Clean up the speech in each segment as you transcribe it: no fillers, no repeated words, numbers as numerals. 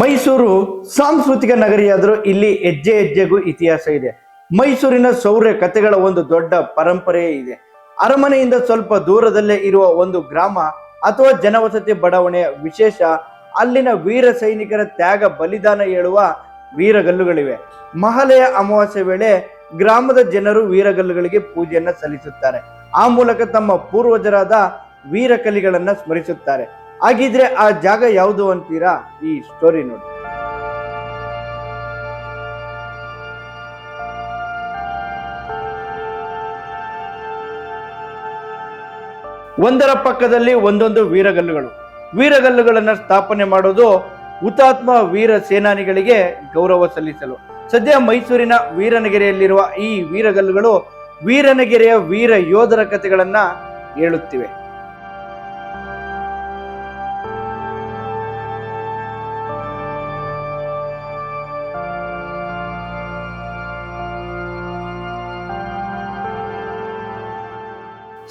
ಮೈಸೂರು ಸಾಂಸ್ಕೃತಿಕ ನಗರಿಯಾದರೂ ಇಲ್ಲಿ ಹೆಜ್ಜೆ ಹೆಜ್ಜೆಗೂ ಇತಿಹಾಸ ಇದೆ. ಮೈಸೂರಿನ ಶೌರ್ಯ ಕಥೆಗಳ ಒಂದು ದೊಡ್ಡ ಪರಂಪರೆಯೇ ಇದೆ. ಅರಮನೆಯಿಂದ ಸ್ವಲ್ಪ ದೂರದಲ್ಲೇ ಇರುವ ಒಂದು ಗ್ರಾಮ ಅಥವಾ ಜನವಸತಿ ಬಡಾವಣೆಯ ವಿಶೇಷ ಅಲ್ಲಿನ ವೀರ ಸೈನಿಕರ ತ್ಯಾಗ ಬಲಿದಾನ ಹೇಳುವ ವೀರಗಲ್ಲುಗಳಿವೆ. ಮಹಾಲಯ ಅಮಾವಾಸ್ಯೆ ವೇಳೆ ಗ್ರಾಮದ ಜನರು ವೀರಗಲ್ಲುಗಳಿಗೆ ಪೂಜೆಯನ್ನ ಸಲ್ಲಿಸುತ್ತಾರೆ. ಆ ಮೂಲಕ ತಮ್ಮ ಪೂರ್ವಜರಾದ ವೀರಕಲಿಗಳನ್ನ ಸ್ಮರಿಸುತ್ತಾರೆ. ಹಾಗಿದ್ರೆ ಆ ಜಾಗ ಯಾವುದು ಅಂತೀರಾ? ಈ ಸ್ಟೋರಿ ನೋಡಿ. ಒಂದರ ಪಕ್ಕದಲ್ಲಿ ಒಂದೊಂದು ವೀರಗಲ್ಲುಗಳು. ವೀರಗಲ್ಲುಗಳನ್ನು ಸ್ಥಾಪನೆ ಮಾಡೋದು ಹುತಾತ್ಮ ವೀರ ಸೇನಾನಿಗಳಿಗೆ ಗೌರವ ಸಲ್ಲಿಸಲು. ಸದ್ಯ ಮೈಸೂರಿನ ವೀರನಗಿರಿಯಲ್ಲಿರುವ ಈ ವೀರಗಲ್ಲುಗಳು ವೀರನಗಿರಿಯ ವೀರ ಯೋಧರ ಕಥೆಗಳನ್ನ ಹೇಳುತ್ತಿವೆ.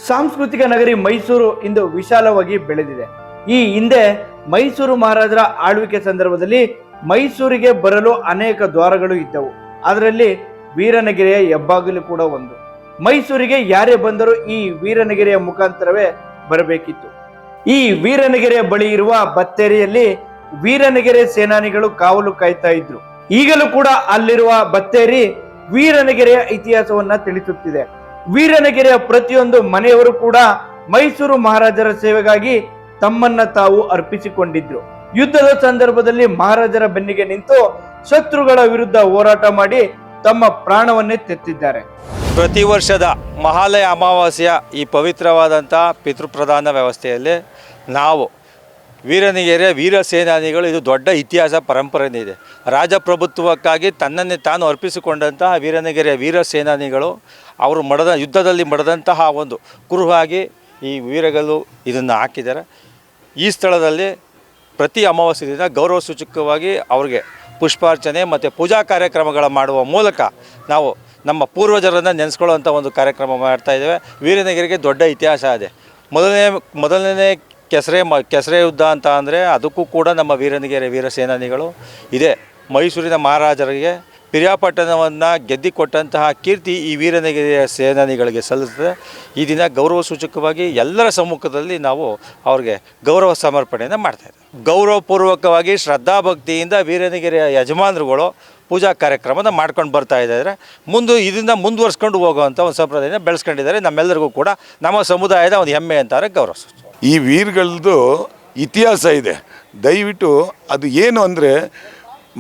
ಸಾಂಸ್ಕೃತಿಕ ನಗರಿ ಮೈಸೂರು ಇಂದು ವಿಶಾಲವಾಗಿ ಬೆಳೆದಿದೆ. ಈ ಹಿಂದೆ ಮೈಸೂರು ಮಹಾರಾಜರ ಆಳ್ವಿಕೆ ಸಂದರ್ಭದಲ್ಲಿ ಮೈಸೂರಿಗೆ ಬರಲು ಅನೇಕ ದ್ವಾರಗಳು ಇದ್ದವು. ಅದರಲ್ಲಿ ವೀರನಗಿರಿಯ ಹೆಬ್ಬಾಗಿಲು ಕೂಡ ಒಂದು. ಮೈಸೂರಿಗೆ ಯಾರೇ ಬಂದರೂ ಈ ವೀರನಗಿರಿಯ ಮುಖಾಂತರವೇ ಬರಬೇಕಿತ್ತು. ಈ ವೀರನಗಿರಿಯ ಬಳಿ ಇರುವ ಬತ್ತೇರಿಯಲ್ಲಿ ವೀರನಗಿರಿಯ ಸೇನಾನಿಗಳು ಕಾವಲು ಕಾಯ್ತಾ ಇದ್ರು. ಈಗಲೂ ಕೂಡ ಅಲ್ಲಿರುವ ಬತ್ತೇರಿ ವೀರನಗಿರಿಯ ಇತಿಹಾಸವನ್ನ ತಿಳಿಸುತ್ತಿದೆ. ವೀರನಗಿರಿಯ ಪ್ರತಿಯೊಂದು ಮನೆಯವರು ಕೂಡ ಮೈಸೂರು ಮಹಾರಾಜರ ಸೇವೆಗಾಗಿ ತಮ್ಮನ್ನ ತಾವು ಅರ್ಪಿಸಿಕೊಂಡಿದ್ರು. ಯುದ್ಧದ ಸಂದರ್ಭದಲ್ಲಿ ಮಹಾರಾಜರ ಬೆನ್ನಿಗೆ ನಿಂತು ಶತ್ರುಗಳ ವಿರುದ್ಧ ಹೋರಾಟ ಮಾಡಿ ತಮ್ಮ ಪ್ರಾಣವನ್ನೇ ತೆತ್ತಿದ್ದಾರೆ. ಪ್ರತಿ ವರ್ಷದ ಮಹಾಲಯ ಅಮಾವಾಸ್ಯೆಯ ಈ ಪವಿತ್ರವಾದಂಥ ಪಿತೃಪ್ರಧಾನ ವ್ಯವಸ್ಥೆಯಲ್ಲಿ ನಾವು ವೀರನಗಿರಿಯ ವೀರ ಸೇನಾನಿಗಳು, ಇದು ದೊಡ್ಡ ಇತಿಹಾಸ ಪರಂಪರೆನೇ ಇದೆ. ರಾಜಪ್ರಭುತ್ವಕ್ಕಾಗಿ ತನ್ನನ್ನೇ ತಾನು ಅರ್ಪಿಸಿಕೊಂಡಂತಹ ವೀರನಗಿರಿಯ ವೀರ ಸೇನಾನಿಗಳು ಅವರು ಯುದ್ಧದಲ್ಲಿ ಮಡದಂತಹ ಒಂದು ಕುರುಹಾಗಿ ಈ ವೀರಗಲ್ಲು ಇದನ್ನು ಹಾಕಿದ್ದಾರೆ. ಈ ಸ್ಥಳದಲ್ಲಿ ಪ್ರತಿ ಅಮಾವಾಸ್ಯೆ ದಿನ ಗೌರವ ಸೂಚಕವಾಗಿ ಅವ್ರಿಗೆ ಪುಷ್ಪಾರ್ಚನೆ ಮತ್ತು ಪೂಜಾ ಕಾರ್ಯಕ್ರಮಗಳ ಮಾಡುವ ಮೂಲಕ ನಾವು ನಮ್ಮ ಪೂರ್ವಜರನ್ನು ನೆನೆಸ್ಕೊಳ್ಳುವಂಥ ಒಂದು ಕಾರ್ಯಕ್ರಮ ಮಾಡ್ತಾಯಿದ್ದೇವೆ. ವೀರನಗಿರಿಗೆ ದೊಡ್ಡ ಇತಿಹಾಸ ಇದೆ. ಮೊದಲನೇ ಕೆಸರೆ ಯುದ್ಧ ಅಂತ ಅಂದರೆ ಅದಕ್ಕೂ ಕೂಡ ನಮ್ಮ ವೀರನಗಿರಿಯ ವೀರ ಸೇನಾನಿಗಳು ಇದೆ. ಮೈಸೂರಿನ ಮಹಾರಾಜರಿಗೆ ಪಿರಿಯಾಪಟ್ಟಣವನ್ನು ಗೆದ್ದಿಕೊಟ್ಟಂತಹ ಕೀರ್ತಿ ಈ ವೀರನಗಿರಿಯ ಸೇನಾನಿಗಳಿಗೆ ಸಲ್ಲುತ್ತದೆ. ಈ ದಿನ ಗೌರವ ಸೂಚಕವಾಗಿ ಎಲ್ಲರ ಸಮ್ಮುಖದಲ್ಲಿ ನಾವು ಅವ್ರಿಗೆ ಗೌರವ ಸಮರ್ಪಣೆಯನ್ನು ಮಾಡ್ತಾಯಿದ್ದೇವೆ. ಗೌರವಪೂರ್ವಕವಾಗಿ ಶ್ರದ್ಧಾಭಕ್ತಿಯಿಂದ ವೀರನಗಿರಿಯ ಯಜಮಾನರುಗಳು ಪೂಜಾ ಕಾರ್ಯಕ್ರಮನ ಮಾಡ್ಕೊಂಡು ಬರ್ತಾ ಇದ್ದಾರೆ. ಇದನ್ನು ಮುಂದುವರ್ಸ್ಕೊಂಡು ಹೋಗುವಂಥ ಒಂದು ಸಂಪ್ರದಾಯನ ಬೆಳೆಸ್ಕೊಂಡಿದ್ದಾರೆ. ನಮ್ಮೆಲ್ಲರಿಗೂ ಕೂಡ ನಮ್ಮ ಸಮುದಾಯದ ಒಂದು ಹೆಮ್ಮೆ ಅಂತಾರೆ ಗೌರವ ಸೂಚಕ. ಈ ವೀರಗಳದ್ದು ಇತಿಹಾಸ ಇದೆ. ದಯವಿಟ್ಟು ಅದು ಏನು ಅಂದರೆ,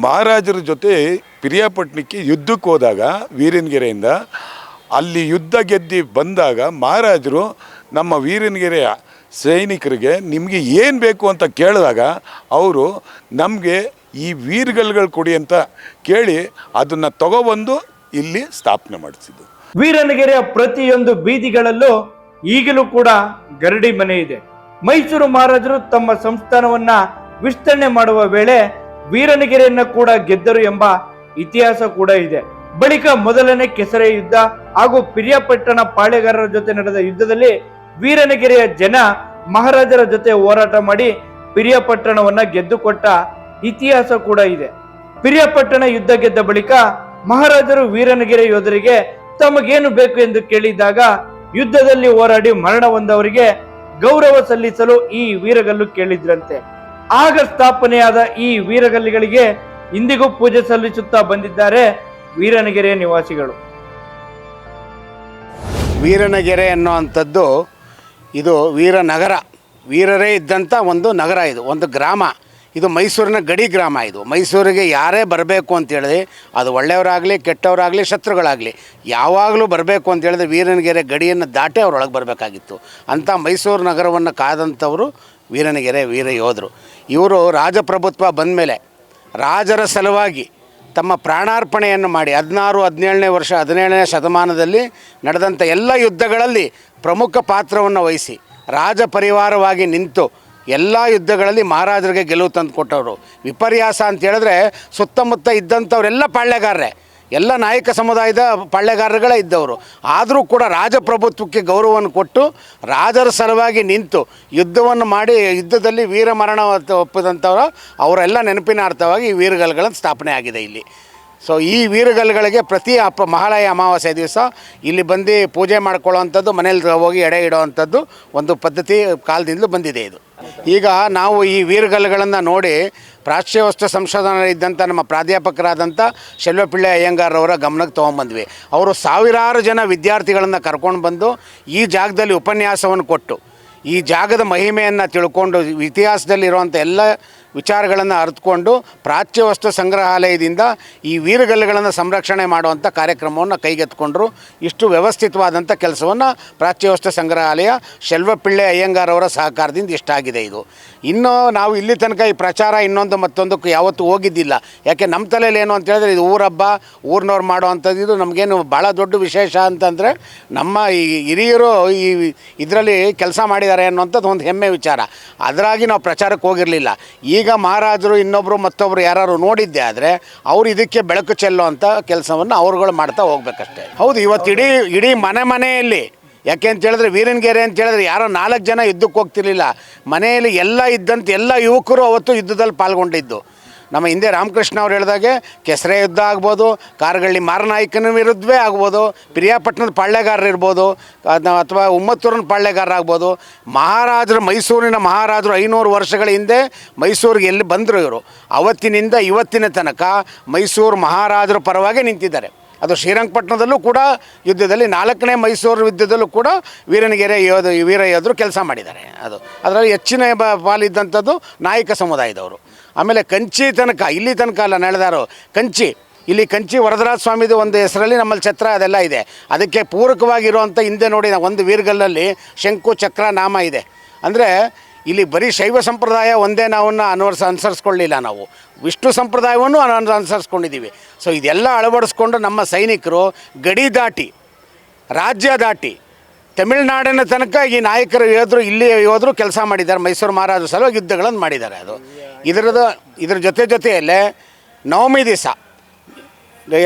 ಮಹಾರಾಜರ ಜೊತೆ ಪಿರಿಯಾಪಟ್ಟಣಕ್ಕೆ ಯುದ್ಧಕ್ಕೆ ಹೋದಾಗ ವೀರನಗಿರಿಯಿಂದ ಅಲ್ಲಿ ಯುದ್ಧ ಗೆದ್ದು ಬಂದಾಗ ಮಹಾರಾಜರು ನಮ್ಮ ವೀರನಗಿರಿಯ ಸೈನಿಕರಿಗೆ ನಿಮಗೆ ಏನು ಬೇಕು ಅಂತ ಕೇಳಿದಾಗ ಅವರು ನಮಗೆ ಈ ವೀರಗಲ್ಲುಗಳು ಕೊಡಿ ಅಂತ ಕೇಳಿ ಅದನ್ನು ತಗೊಬಂದು ಇಲ್ಲಿ ಸ್ಥಾಪನೆ ಮಾಡಿಸಿದ್ದು. ವೀರನಗಿರಿಯ ಪ್ರತಿಯೊಂದು ಬೀದಿಗಳಲ್ಲೂ ಈಗಲೂ ಕೂಡ ಗರಡಿ ಮನೆ ಇದೆ. ಮೈಸೂರು ಮಹಾರಾಜರು ತಮ್ಮ ಸಂಸ್ಥಾನವನ್ನ ವಿಸ್ತರಣೆ ಮಾಡುವ ವೇಳೆ ವೀರನಗಿರಿಯನ್ನ ಕೂಡ ಗೆದ್ದರು ಎಂಬ ಇತಿಹಾಸ ಕೂಡ ಇದೆ. ಬಳಿಕ ಮೊದಲನೇ ಕೆಸರೆ ಯುದ್ಧ ಹಾಗೂ ಪಿರಿಯಾಪಟ್ಟಣ ಪಾಳೆಗಾರರ ಜೊತೆ ನಡೆದ ಯುದ್ಧದಲ್ಲಿ ವೀರನಗಿರಿಯ ಜನ ಮಹಾರಾಜರ ಜೊತೆ ಹೋರಾಟ ಮಾಡಿ ಪಿರಿಯಾಪಟ್ಟಣವನ್ನ ಗೆದ್ದುಕೊಟ್ಟ ಇತಿಹಾಸ ಕೂಡ ಇದೆ. ಪಿರಿಯಾಪಟ್ಟಣ ಯುದ್ಧ ಗೆದ್ದ ಬಳಿಕ ಮಹಾರಾಜರು ವೀರನಗಿರಿ ಯೋಧರಿಗೆ ತಮಗೇನು ಬೇಕು ಎಂದು ಕೇಳಿದಾಗ ಯುದ್ಧದಲ್ಲಿ ಹೋರಾಡಿ ಮರಣ ಹೊಂದವರಿಗೆ ಗೌರವ ಸಲ್ಲಿಸಲು ಈ ವೀರಗಲ್ಲು ಕೇಳಿದ್ರಂತೆ. ಆಗ ಸ್ಥಾಪನೆಯಾದ ಈ ವೀರಗಲ್ಲಿಗಳಿಗೆ ಇಂದಿಗೂ ಪೂಜೆ ಸಲ್ಲಿಸುತ್ತಾ ಬಂದಿದ್ದಾರೆ ವೀರನಗಿರಿಯ ನಿವಾಸಿಗಳು. ವೀರನಗಿರಿ ಅನ್ನುವಂಥದ್ದು ಇದು ವೀರನಗರ, ವೀರರೇ ಇದ್ದಂಥ ಒಂದು ನಗರ, ಇದು ಒಂದು ಗ್ರಾಮ. ಇದು ಮೈಸೂರಿನ ಗಡಿ ಗ್ರಾಮ. ಇದು ಮೈಸೂರಿಗೆ ಯಾರೇ ಬರಬೇಕು ಅಂತೇಳಿದ್ರೆ, ಅದು ಒಳ್ಳೆಯವರಾಗಲಿ ಕೆಟ್ಟವರಾಗಲಿ ಶತ್ರುಗಳಾಗಲಿ ಯಾವಾಗಲೂ ಬರಬೇಕು ಅಂತೇಳಿದ್ರೆ ವೀರನಗಿರಿ ಗಡಿಯನ್ನು ದಾಟೇ ಅವ್ರೊಳಗೆ ಬರಬೇಕಾಗಿತ್ತು. ಅಂಥ ಮೈಸೂರು ನಗರವನ್ನು ಕಾದಂಥವರು ವೀರನಗಿರಿ ವೀರ ಯೋಧರು. ಇವರು ರಾಜಪ್ರಭುತ್ವ ಬಂದ ಮೇಲೆ ರಾಜರ ಸಲುವಾಗಿ ತಮ್ಮ ಪ್ರಾಣಾರ್ಪಣೆಯನ್ನು ಮಾಡಿ 17ನೇ ಶತಮಾನದಲ್ಲಿ ನಡೆದಂಥ ಎಲ್ಲ ಯುದ್ಧಗಳಲ್ಲಿ ಪ್ರಮುಖ ಪಾತ್ರವನ್ನು ವಹಿಸಿ ರಾಜ ಪರಿವಾರವಾಗಿ ನಿಂತು ಎಲ್ಲ ಯುದ್ಧಗಳಲ್ಲಿ ಮಹಾರಾಜರಿಗೆ ಗೆಲುವು ತಂದು ಕೊಟ್ಟವರು. ವಿಪರ್ಯಾಸ ಅಂತ ಹೇಳಿದ್ರೆ ಸುತ್ತಮುತ್ತ ಇದ್ದಂಥವರೆಲ್ಲ ಪಾಳ್ಯಗಾರರೇ. ಎಲ್ಲ ನಾಯಕ ಸಮುದಾಯದ ಪಾಳ್ಯಗಾರರುಗಳೇ ಇದ್ದವರು. ಆದರೂ ಕೂಡ ರಾಜಪ್ರಭುತ್ವಕ್ಕೆ ಗೌರವವನ್ನು ಕೊಟ್ಟು ರಾಜರ ಸಲುವಾಗಿ ನಿಂತು ಯುದ್ಧವನ್ನು ಮಾಡಿ ಯುದ್ಧದಲ್ಲಿ ವೀರ ಮರಣ ಒಪ್ಪಿದಂಥವರು ಅವರೆಲ್ಲ ನೆನಪಿನಾರ್ಥವಾಗಿ ಈ ವೀರಗಲ್ಗಳನ್ನು ಸ್ಥಾಪನೆ ಆಗಿದೆ ಇಲ್ಲಿ. ಸೊ ಈ ವೀರಗಲ್ಗಳಿಗೆ ಪ್ರತಿ ಮಹಾಲಯ ಅಮಾವಾಸ್ಯೆ ದಿವಸ ಇಲ್ಲಿ ಬಂದು ಪೂಜೆ ಮಾಡ್ಕೊಳ್ಳೋವಂಥದ್ದು, ಮನೇಲಿ ಹೋಗಿ ಎಡೆ ಇಡೋವಂಥದ್ದು ಒಂದು ಪದ್ಧತಿ ಕಾಲದಿಂದಲೂ ಬಂದಿದೆ ಇದು. ಈಗ ನಾವು ಈ ವೀರಗಲ್ಗಳನ್ನು ನೋಡಿ ಪ್ರಾಚ್ಯ ವಸ್ತು ಸಂಶೋಧನೆ ಇದ್ದಂಥ ನಮ್ಮ ಪ್ರಾಧ್ಯಾಪಕರಾದಂಥ ಶೆಲ್ವಪಿಳ್ಳೆ ಅಯ್ಯಂಗಾರವರ ಗಮನಕ್ಕೆ ತೊಗೊಂಬಂದ್ವಿ. ಅವರು ಸಾವಿರಾರು ಜನ ವಿದ್ಯಾರ್ಥಿಗಳನ್ನು ಕರ್ಕೊಂಡು ಬಂದು ಈ ಜಾಗದಲ್ಲಿ ಉಪನ್ಯಾಸವನ್ನು ಕೊಟ್ಟು ಈ ಜಾಗದ ಮಹಿಮೆಯನ್ನು ತಿಳ್ಕೊಂಡು ಇತಿಹಾಸದಲ್ಲಿರುವಂಥ ಎಲ್ಲ ವಿಚಾರಗಳನ್ನು ಅರಿತುಕೊಂಡು ಪ್ರಾಚ್ಯ ವಸ್ತು ಸಂಗ್ರಹಾಲಯದಿಂದ ಈ ವೀರಗಲ್ಲುಗಳನ್ನು ಸಂರಕ್ಷಣೆ ಮಾಡುವಂಥ ಕಾರ್ಯಕ್ರಮವನ್ನು ಕೈಗೆತ್ತಿಕೊಂಡ್ರು. ಇಷ್ಟು ವ್ಯವಸ್ಥಿತವಾದಂಥ ಕೆಲಸವನ್ನು ಪ್ರಾಚ್ಯ ವಸ್ತು ಸಂಗ್ರಹಾಲಯ ಶೆಲ್ವಪಿಳ್ಳೆ ಅಯ್ಯಂಗಾರವರ ಸಹಕಾರದಿಂದ ಇಷ್ಟಾಗಿದೆ. ಇದು ಇನ್ನೂ ನಾವು ಇಲ್ಲಿ ತನಕ ಈ ಪ್ರಚಾರ ಇನ್ನೊಂದು ಮತ್ತೊಂದಕ್ಕೆ ಯಾವತ್ತೂ ಹೋಗಿದ್ದಿಲ್ಲ. ಯಾಕೆ ನಮ್ಮ ತಲೆಯಲ್ಲಿ ಏನು ಅಂತ ಹೇಳಿದ್ರೆ ಇದು ಊರಬ್ಬ, ಊರಿನವ್ರು ಮಾಡುವಂಥದ್ದು. ಇದು ನಮಗೇನು ಭಾಳ ದೊಡ್ಡ ವಿಶೇಷ ಅಂತಂದರೆ ನಮ್ಮ ಈ ಹಿರಿಯರು ಈ ಇದರಲ್ಲಿ ಕೆಲಸ ಮಾಡಿದ್ದಾರೆ ಅನ್ನೋಂಥದ್ದು ಒಂದು ಹೆಮ್ಮೆ ವಿಚಾರ. ಅದರಾಗಿ ನಾವು ಪ್ರಚಾರಕ್ಕೆ ಹೋಗಿರಲಿಲ್ಲ. ಈಗ ಮಹಾರಾಜರು ಇನ್ನೊಬ್ಬರು ಮತ್ತೊಬ್ಬರು ಯಾರು ನೋಡಿದ್ದೆ ಆದರೆ ಅವರು ಇದಕ್ಕೆ ಬೆಳಕು ಚೆಲ್ಲುವಂಥ ಕೆಲಸವನ್ನು ಅವ್ರುಗಳು ಮಾಡ್ತಾ ಹೋಗ್ಬೇಕಷ್ಟೇ. ಹೌದು, ಇವತ್ತು ಇಡೀ ಮನೆಯಲ್ಲಿ ಯಾಕೆ ಅಂತ ಹೇಳಿದ್ರೆ ವೀರನಗೆರೆ ಅಂತ ಹೇಳಿದ್ರೆ ಯಾರೋ 4 ಜನ ಯುದ್ಧಕ್ಕೆ ಹೋಗ್ತಿರ್ಲಿಲ್ಲ. ಮನೆಯಲ್ಲಿ ಎಲ್ಲ ಇದ್ದಂಥ ಎಲ್ಲ ಯುವಕರು ಅವತ್ತು ಯುದ್ಧದಲ್ಲಿ ಪಾಲ್ಗೊಂಡಿದ್ದು. ನಮ್ಮ ಹಿಂದೆ ರಾಮಕೃಷ್ಣ ಅವ್ರು ಹೇಳಿದಾಗೆ ಕೆಸರೆ ಯುದ್ಧ ಆಗ್ಬೋದು, ಕಾರಗಳ್ಳಿ ಮಾರನಾಯಕನ ವಿರುದ್ಧವೇ ಆಗ್ಬೋದು, ಪಿರಿಯಾಪಟ್ಟಣದ ಪಾಳ್ಯಗಾರರು ಇರ್ಬೋದು, ಅಥವಾ ಉಮ್ಮತ್ತೂರಿನ ಪಾಳ್ಯಗಾರರು ಆಗ್ಬೋದು. ಮೈಸೂರಿನ ಮಹಾರಾಜರು 500 ವರ್ಷಗಳ ಹಿಂದೆ ಮೈಸೂರಿಗೆ ಎಲ್ಲಿ ಬಂದರು ಇವರು, ಅವತ್ತಿನಿಂದ ಇವತ್ತಿನ ತನಕ ಮೈಸೂರು ಮಹಾರಾಜರ ಪರವಾಗಿ ನಿಂತಿದ್ದಾರೆ. ಅದು ಶ್ರೀರಂಗಪಟ್ಟಣದಲ್ಲೂ ಕೂಡ ಯುದ್ಧದಲ್ಲಿ 4ನೇ ಮೈಸೂರು ಯುದ್ಧದಲ್ಲೂ ಕೂಡ ವೀರ ಯೋಧರು ಕೆಲಸ ಮಾಡಿದ್ದಾರೆ. ಅದರಲ್ಲಿ ಹೆಚ್ಚಿನ ಪಾಲಿದ್ದಂಥದ್ದು ನಾಯಕ ಸಮುದಾಯದವರು. ಆಮೇಲೆ ಕಂಚಿ ತನಕ, ಇಲ್ಲಿ ತನಕ ಅಲ್ಲ ನಡೆದಾರು ಇಲ್ಲಿ ಕಂಚಿ ವರದರಾಜ ಸ್ವಾಮಿದು ಒಂದು ಹೆಸರಲ್ಲಿ ನಮ್ಮಲ್ಲಿ ಛತ್ರ ಅದೆಲ್ಲ ಇದೆ. ಅದಕ್ಕೆ ಪೂರಕವಾಗಿರುವಂಥ ಹಿಂದೆ ನೋಡಿ ಒಂದು ವೀರಗಲ್ಲಲ್ಲಿ ಶಂಕು ಚಕ್ರ ನಾಮ ಇದೆ. ಅಂದರೆ ಇಲ್ಲಿ ಬರೀ ಶೈವ ಸಂಪ್ರದಾಯ ಒಂದೇ ನಾವನ್ನು ಅನುಸರಿಸ್ಕೊಳ್ಳಿಲ್ಲ, ನಾವು ವಿಷ್ಣು ಸಂಪ್ರದಾಯವನ್ನು ಅನುಸರಿಸ್ಕೊಂಡಿದ್ದೀವಿ. ಸೊ ಇದೆಲ್ಲ ಅಳವಡಿಸ್ಕೊಂಡು ನಮ್ಮ ಸೈನಿಕರು ಗಡಿ ದಾಟಿ ರಾಜ್ಯ ದಾಟಿ ತಮಿಳುನಾಡಿನ ತನಕ ಈ ನಾಯಕರು ಇಲ್ಲಿ ಯೋಧರು ಕೆಲಸ ಮಾಡಿದ್ದಾರೆ. ಮೈಸೂರು ಮಹಾರಾಜರ ಸಲುವಾಗಿ ಯುದ್ಧಗಳನ್ನು ಮಾಡಿದ್ದಾರೆ. ಇದರ ಜೊತೆಯಲ್ಲೇ ನವಮಿ ದಿವಸ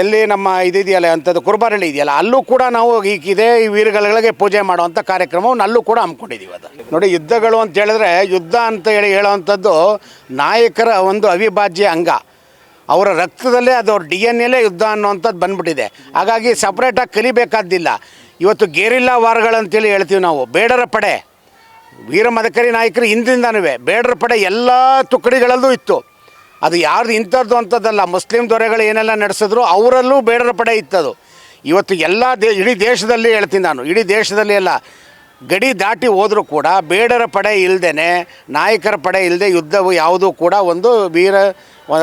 ಎಲ್ಲಿ ನಮ್ಮ ಇದೆಯಲ್ಲ ಅಂಥದ್ದು ಕುರುಬಾರಳ್ಳಿ ಇದೆಯಲ್ಲ, ಅಲ್ಲೂ ಕೂಡ ನಾವು ಈ ವೀರಗಳಿಗೆ ಪೂಜೆ ಮಾಡುವಂಥ ಕಾರ್ಯಕ್ರಮವನ್ನು ಅಲ್ಲೂ ಕೂಡ ಹಮ್ಮಿಕೊಂಡಿದ್ದೀವಿ. ಅದು ನೋಡಿ, ಯುದ್ಧಗಳು ಅಂತ ಹೇಳಿದ್ರೆ ಯುದ್ಧ ಅಂತ ಹೇಳೋವಂಥದ್ದು ನಾಯಕರ ಒಂದು ಅವಿಭಾಜ್ಯ ಅಂಗ. ಅವರ ರಕ್ತದಲ್ಲೇ ಅದು ಅವ್ರ DNA ಯುದ್ಧ ಅನ್ನೋವಂಥದ್ದು ಬಂದ್ಬಿಟ್ಟಿದೆ. ಹಾಗಾಗಿ ಸಪ್ರೇಟಾಗಿ ಕಲಿಬೇಕಾದ್ದಿಲ್ಲ. ಇವತ್ತು ಗೆರಿಲ್ಲಾ ವಾರ್ಗಳಂತೇಳಿ ಹೇಳ್ತೀವಿ ನಾವು. ಬೇಡರ ಪಡೆ, ವೀರ ಮದಕರಿ ನಾಯಕರು ಹಿಂದಿಂದನೂ ಬೇಡರ ಪಡೆ ಎಲ್ಲ ತುಕಡಿಗಳಲ್ಲೂ ಇತ್ತು. ಅದು ಯಾರ್ದು ಇಂಥದ್ದು ಅಂಥದ್ದಲ್ಲ. ಮುಸ್ಲಿಂ ದೊರೆಗಳು ಏನೆಲ್ಲ ನಡೆಸಿದ್ರು ಅವರಲ್ಲೂ ಬೇಡರ ಪಡೆ ಇತ್ತದು. ಇವತ್ತು ಎಲ್ಲ ಇಡೀ ದೇಶದಲ್ಲಿ ಹೇಳ್ತೀನಿ ನಾನು, ಇಡೀ ದೇಶದಲ್ಲಿ ಎಲ್ಲ ಗಡಿ ದಾಟಿ ಹೋದರೂ ಕೂಡ ಬೇಡರ ಪಡೆ ಇಲ್ಲದೇ, ನಾಯಕರ ಪಡೆ ಇಲ್ಲದೆ ಯುದ್ಧವು ಯಾವುದೂ ಕೂಡ ಒಂದು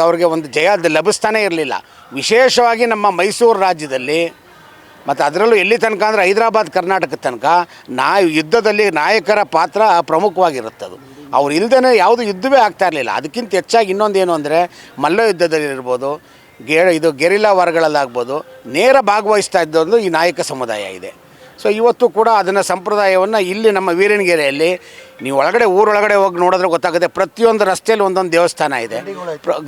ಅವ್ರಿಗೆ ಒಂದು ಜಯ ಲಭಿಸ್ತಾನೇ ಇರಲಿಲ್ಲ. ವಿಶೇಷವಾಗಿ ನಮ್ಮ ಮೈಸೂರು ರಾಜ್ಯದಲ್ಲಿ ಮತ್ತು ಅದರಲ್ಲೂ ಎಲ್ಲಿ ತನಕ ಅಂದರೆ ಹೈದರಾಬಾದ್ ಕರ್ನಾಟಕದ ತನಕ ಯುದ್ಧದಲ್ಲಿ ನಾಯಕರ ಪಾತ್ರ ಪ್ರಮುಖವಾಗಿರುತ್ತದು. ಅವ್ರು ಇಲ್ಲದೇ ಯಾವುದು ಯುದ್ಧವೇ ಆಗ್ತಾ ಇರಲಿಲ್ಲ. ಅದಕ್ಕಿಂತ ಹೆಚ್ಚಾಗಿ ಇನ್ನೊಂದೇನು ಅಂದರೆ ಮಲ್ಲ ಯುದ್ಧದಲ್ಲಿರ್ಬೋದು, ಗೆರಿಲ್ಲಾ ವಾರ್ಗಳಲ್ಲಾಗ್ಬೋದು ನೇರ ಭಾಗವಹಿಸ್ತಾ ಇದ್ದೊಂದು ಈ ನಾಯಕ ಸಮುದಾಯ ಇದೆ. ಸೊ ಇವತ್ತು ಕೂಡ ಅದನ್ನು ಸಂಪ್ರದಾಯವನ್ನು ಇಲ್ಲಿ ನಮ್ಮ ವೀರನಗೆರೆಯಲ್ಲಿ ನೀವು ಊರೊಳಗಡೆ ಹೋಗಿ ನೋಡಿದ್ರೆ ಗೊತ್ತಾಗುತ್ತೆ. ಪ್ರತಿಯೊಂದು ರಸ್ತೆಯಲ್ಲಿ ಒಂದೊಂದು ದೇವಸ್ಥಾನ ಇದೆ,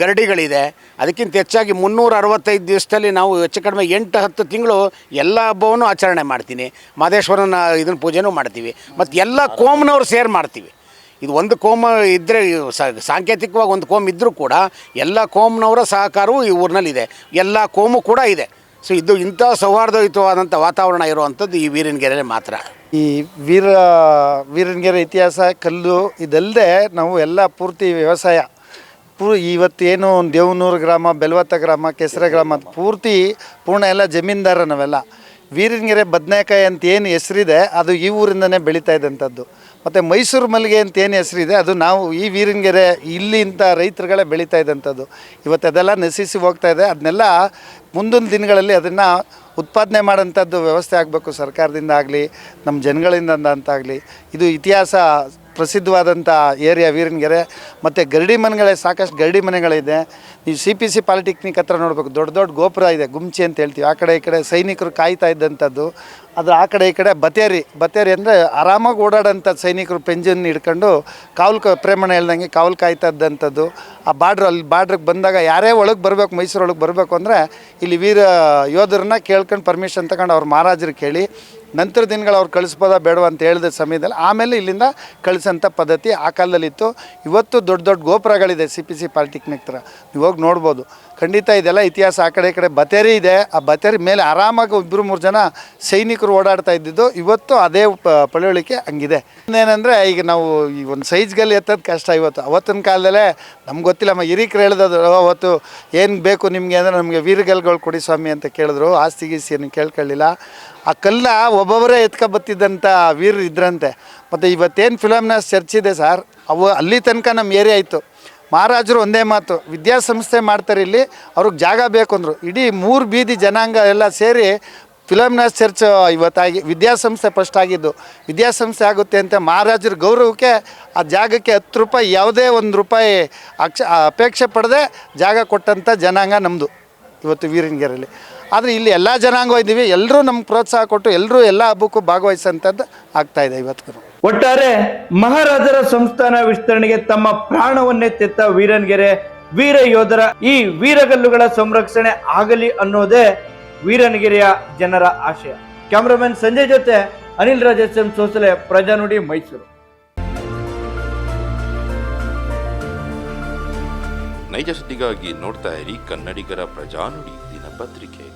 ಗರಡಿಗಳಿದೆ. ಅದಕ್ಕಿಂತ ಹೆಚ್ಚಾಗಿ 365 ದಿವಸದಲ್ಲಿ ನಾವು ಹೆಚ್ಚು ಕಡಿಮೆ 8-10 ತಿಂಗಳು ಎಲ್ಲ ಹಬ್ಬವನ್ನು ಆಚರಣೆ ಮಾಡ್ತೀನಿ. ಮಹದೇಶ್ವರನ ಇದನ್ನು ಪೂಜೆನೂ ಮಾಡ್ತೀವಿ. ಮತ್ತು ಎಲ್ಲ ಕೋಮ್ನವ್ರು ಮಾಡ್ತೀವಿ. ಇದು ಒಂದು ಕೋಮ ಇದ್ದರೆ ಸಾಂಕೇತಿಕವಾಗಿ ಒಂದು ಕೋಮ್ ಇದ್ದರೂ ಕೂಡ ಎಲ್ಲ ಕೋಮ್ನವರ ಸಹಕಾರವೂ ಈ ಊರಿನಲ್ಲಿದೆ. ಎಲ್ಲ ಕೋಮು ಕೂಡ ಇದೆ. ಸೊ ಇದು ಇಂಥ ಸೌಹಾರ್ದಯುತವಾದಂಥ ವಾತಾವರಣ ಇರುವಂಥದ್ದು ಈ ವೀರನಗೆರೆಯಲ್ಲಿ ಮಾತ್ರ. ಈ ವೀರನಗೆರೆ ಇತಿಹಾಸ ಕಲ್ಲು ಇದಲ್ಲದೆ ನಾವು ಎಲ್ಲ ಪೂರ್ತಿ ವ್ಯವಸಾಯ ಇವತ್ತೇನು ದೇವನೂರು ಗ್ರಾಮ, ಬೆಲ್ವತ್ತ ಗ್ರಾಮ, ಕೆಸರೆ ಗ್ರಾಮ ಪೂರ್ಣ ಎಲ್ಲ ಜಮೀನ್ದಾರ ನಾವೆಲ್ಲ. ವೀರನಗೆರೆ ಬದನೆಕಾಯಿ ಅಂತ ಏನು ಹೆಸರಿದೆ ಅದು ಈ ಊರಿಂದನೇ ಬೆಳೀತಾ ಇದ್ದಂಥದ್ದು. ಮತ್ತು ಮೈಸೂರು ಮಲ್ಲಿಗೆ ಅಂತ ಏನು ಹೆಸರಿದೆ ಅದು ನಾವು ಈ ವೀರನಗೆರೆ ಇಲ್ಲಿಂಥ ರೈತರುಗಳೇ ಬೆಳೀತಾ ಇದ್ದಂಥದ್ದು. ಇವತ್ತು ಅದೆಲ್ಲ ನಶಿಸಿ ಹೋಗ್ತಾ ಇದೆ. ಅದನ್ನೆಲ್ಲ ಮುಂದಿನ ದಿನಗಳಲ್ಲಿ ಅದನ್ನು ಉತ್ಪಾದನೆ ಮಾಡೋಂಥದ್ದು ವ್ಯವಸ್ಥೆ ಆಗಬೇಕು, ಸರ್ಕಾರದಿಂದ ಆಗಲಿ ನಮ್ಮ ಜನಗಳಿಂದ ಅಂತಾಗಲಿ. ಇದು ಇತಿಹಾಸ ಪ್ರಸಿದ್ಧವಾದಂಥ ಏರಿಯಾ ವೀರನಗೆರೆ. ಮತ್ತು ಗರಡಿ ಮನೆಗಳೇ ಸಾಕಷ್ಟು ಗರಡಿ ಮನೆಗಳಿದೆ. ನೀವು CPC ಪಾಲಿಟೆಕ್ನಿಕ್ ಹತ್ರ ನೋಡಬೇಕು, ದೊಡ್ಡ ದೊಡ್ಡ ಗೋಪುರ ಇದೆ, ಗುಮ್ಚಿ ಅಂತ ಹೇಳ್ತೀವಿ. ಆ ಕಡೆ ಈ ಕಡೆ ಸೈನಿಕರು ಕಾಯ್ತಾ ಇದ್ದಂಥದ್ದು. ಅದ್ರ ಆ ಕಡೆ ಈ ಕಡೆ ಬತೇರಿ ಅಂದರೆ ಆರಾಮಾಗಿ ಓಡಾಡೋಂಥ ಸೈನಿಕರು ಪೆಂಜನ್ ಹಿಡ್ಕೊಂಡು ಕಾವಲು ಪ್ರೇಮಣ ಹೇಳ್ದಂಗೆ ಕಾವಲು ಕಾಯ್ತಾ ಇದ್ದಂಥದ್ದು. ಆ ಬಾರ್ಡ್ರಿಗೆ ಬಂದಾಗ ಯಾರೇ ಒಳಗೆ ಬರಬೇಕು, ಮೈಸೂರೊಳಗೆ ಬರಬೇಕು ಅಂದರೆ ಇಲ್ಲಿ ವೀರ ಯೋಧರನ್ನ ಕೇಳ್ಕೊಂಡು ಪರ್ಮಿಷನ್ ತಗೊಂಡು ಅವ್ರ ಮಹಾರಾಜರು ಕೇಳಿ ನಂತರ ದಿನಗಳು ಅವ್ರು ಕಳಿಸ್ಬೋದಾ ಬೇಡವಾ ಅಂತ ಹೇಳಿದ ಸಮಯದಲ್ಲಿ ಆಮೇಲೆ ಇಲ್ಲಿಂದ ಕಳಿಸೋಂಥ ಪದ್ಧತಿ ಆ ಕಾಲದಲ್ಲಿತ್ತು. ಇವತ್ತು ದೊಡ್ಡ ದೊಡ್ಡ ಗೋಪುರಗಳಿದೆ CPC ಪಾಲಿಟೆಕ್ನಿಕ್ ಥರ, ನೀವು ಹೋಗಿ ನೋಡ್ಬೋದು. ಖಂಡಿತ ಇದೆಲ್ಲ ಇತಿಹಾಸ. ಆ ಕಡೆ ಈ ಕಡೆ ಬತೇರಿ ಇದೆ, ಆ ಬತೇರಿ ಮೇಲೆ ಆರಾಮಾಗಿ 2-3 ಜನ ಸೈನಿಕರು ಓಡಾಡ್ತಾ ಇದ್ದಿದ್ದು. ಇವತ್ತು ಅದೇ ಪಳವಳಿಕೆ ಹಂಗಿದೆ. ಏನಂದರೆ ಈಗ ನಾವು ಈ ಒಂದು ಸೈಜ್ಗಲ್ಲಿ ಎತ್ತೋದು ಕಷ್ಟ. ಅವತ್ತಿನ ಕಾಲದಲ್ಲೇ ನಮ್ಗೆ ಗೊತ್ತಿಲ್ಲ, ಹಿರೀಕರು ಹೇಳಿದ್ರು ಅವತ್ತು ಏನು ಬೇಕು ನಿಮಗೆ ಅಂದರೆ ನಮಗೆ ವೀರಗಲ್ಗಳು ಕೊಡಿ ಸ್ವಾಮಿ ಅಂತ ಕೇಳಿದ್ರು. ಆಸ್ತಿ ಗೀಸ್ತಿ ಏನು ಕೇಳ್ಕೊಳ್ಳಿಲ್ಲ. ಆ ಕಲ್ಲ ಒಬ್ಬೊಬ್ಬರೇ ಎತ್ಕೊಬತ್ತಿದ್ದಂಥ ವೀರರು ಇದ್ರಂತೆ. ಮತ್ತು ಇವತ್ತೇನು ಫಿಲಮ್ನಾಸ್ ಚರ್ಚ್ ಇದೆ ಸರ್, ಅವು ಅಲ್ಲಿ ತನಕ ನಮ್ಮ ಏರಿಯಾ ಇತ್ತು. ಮಹಾರಾಜರು ಒಂದೇ ಮಾತು, ವಿದ್ಯಾಸಂಸ್ಥೆ ಮಾಡ್ತಾರೆ ಇಲ್ಲಿ, ಅವ್ರಿಗೆ ಜಾಗ ಬೇಕು ಅಂದರು. ಇಡೀ 3 ಬೀದಿ ಜನಾಂಗ ಎಲ್ಲ ಸೇರಿ ಫಿಲಮ್ನಾಸ್ ಚರ್ಚ್ ಇವತ್ತಾಗಿ ವಿದ್ಯಾಸಂಸ್ಥೆ ಫಸ್ಟ್ ಆಗಿದ್ದು. ವಿದ್ಯಾಸಂಸ್ಥೆ ಆಗುತ್ತೆ ಅಂತ ಮಹಾರಾಜರ ಗೌರವಕ್ಕೆ ಆ ಜಾಗಕ್ಕೆ 10 ರೂಪಾಯಿ ಯಾವುದೇ 1 ರೂಪಾಯಿ ಅಪೇಕ್ಷೆ ಪಡದೆ ಜಾಗ ಕೊಟ್ಟಂಥ ಜನಾಂಗ ನಮ್ಮದು ಇವತ್ತು ವೀರನಗೆರೆಯಲ್ಲಿ. ಆದರೆ ಇಲ್ಲಿ ಎಲ್ಲ ಜನಾಂಗ ಇದ್ದೀವಿ, ಎಲ್ಲರೂ ನಮ್ಗೆ ಪ್ರೋತ್ಸಾಹ ಕೊಟ್ಟು ಎಲ್ಲರೂ ಎಲ್ಲ ಹಬ್ಬಕ್ಕೂ ಭಾಗವಹಿಸೋಂಥದ್ದು ಆಗ್ತಾಯಿದೆ ಇವತ್ತು. ಒಟ್ಟಾರೆ ಮಹಾರಾಜರ ಸಂಸ್ಥಾನ ವಿಸ್ತರಣೆಗೆ ತಮ್ಮ ಪ್ರಾಣವನ್ನೇ ತೆತ್ತ ವೀರನಗೆರೆ ವೀರ ಯೋಧರ ಈ ವೀರಗಲ್ಲುಗಳ ಸಂರಕ್ಷಣೆ ಆಗಲಿ ಅನ್ನೋದೇ ವೀರನಗೆರೆಯ ಜನರ ಆಶಯ. ಕ್ಯಾಮ್ರಾಮನ್ ಸಂಜಯ್ ಜೊತೆ ಅನಿಲ್ ರಾಜೇಶ್ ಸೋಸಲೆ, ಪ್ರಜಾನುಡಿ, ಮೈಸೂರು. ನೈಜ ಸುದ್ದಿಗಾಗಿ ನೋಡ್ತಾ ಇರಿ ಕನ್ನಡಿಗರ ಪ್ರಜಾನುಡಿ ದಿನಪತ್ರಿಕೆ.